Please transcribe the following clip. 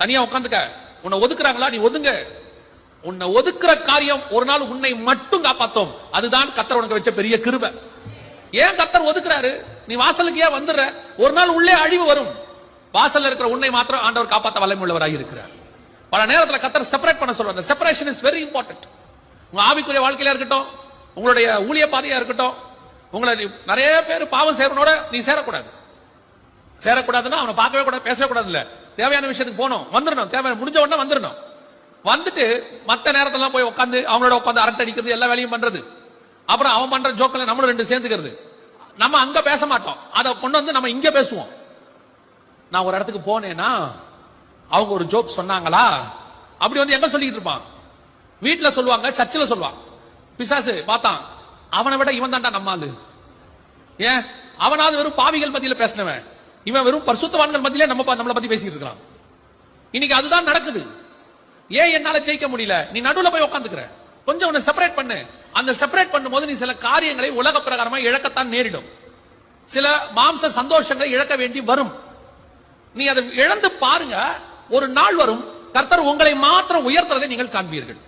தனியா உட்காந்துக்க. உன்னை ஒதுக்குறாங்களா, நீ ஒதுங்க. உன்னை ஒதுக்குற காரியம் ஒரு நாள் உன்னை மட்டும் காப்பாத்தும். அதுதான் கர்த்தர் உனக்கு வச்ச பெரிய கிருபை. ஏன் கர்த்தர் ஒதுக்குறாரு? நீ வாசலுக்கு ஏன் வந்துடுற? ஒரு நாள் உள்ளே அழிவு வரும். வாசல்ல இருக்கிற உன்னை மாத்திரம் ஆண்டவர் காப்பாற்ற வல்லமை உள்ளவராக இருக்கிறார். பல நேரத்தில் கர்த்தர் செப்பரேட் பண்ண சொல்றாரு. Separation is very important. உங்க ஆவிக்குரிய வாழ்க்கையில இருக்கட்டும், உங்களுடைய ஊழிய பாதையா இருக்கட்டும், உங்களை நிறைய பேர் பாவம் செய்யறவனோட நீ சேரக்கூடாது. சேரக்கூடாதுன்னா அவனை பார்க்கவே கூடாது, பேசவே கூடாது. இல்ல, தேவையான விஷயத்துக்கு போகணும், வந்துடணும். தேவை முடிஞ்ச உடனே வந்துடணும். வந்துட்டு மத்த நேரத்துல போய் உட்காந்து அவங்களோட உட்காந்து அரட்டை அடிக்கிறது, எல்லா வேலையும் பண்றது. அப்புறம் அவன் பண்ற ஜோக்கல நம்மளும் ரெண்டு சேர்ந்துக்கிறது. நம்ம அங்க பேச மாட்டோம், அதை கொண்டு வந்து நம்ம இங்க பேசுவோம். நான் ஒரு இடத்துக்கு போனேன்னா அவங்க ஒரு ஜோக் சொன்னாங்களா, அப்படி வந்து எங்க சொல்லிட்டு இருப்பான்? வீட்டுல சொல்லுவாங்க, சர்ச்சில் சொல்லுவான். பிசாசு பார்த்தான், அவனை விட இவன் தான்டா நம்மாலு. ஏன்? அவனாவது வெறும் பாவிகள் மத்தியில பேசினவன், இவன் வெறும் பரிசுத்தவான்கள் மத்தியிலே நம்மளை பத்தி பேசிட்டு இருக்கான். இன்னைக்கு அதுதான் நடக்குது. ஏன் என்னால ஜெயிக்க முடியல? நீ நடுவுல போய் உட்காந்துக்கிற. கொஞ்சம் உன்னை செப்பரேட் பண்ணு. அந்த செப்பரேட் பண்ணும்போது நீ சில காரியங்களை உலக பிரகாரமா இழக்கத்தான் நேரிடும். சில மாம்ச சந்தோஷங்களை இழக்க வேண்டி வரும். நீ அதை இழந்து பாருங்க. ஒரு நாள் வரும், கர்த்தர் உங்களை மாத்திரம் உயர்த்துறதை நீங்கள் காண்பீர்கள்.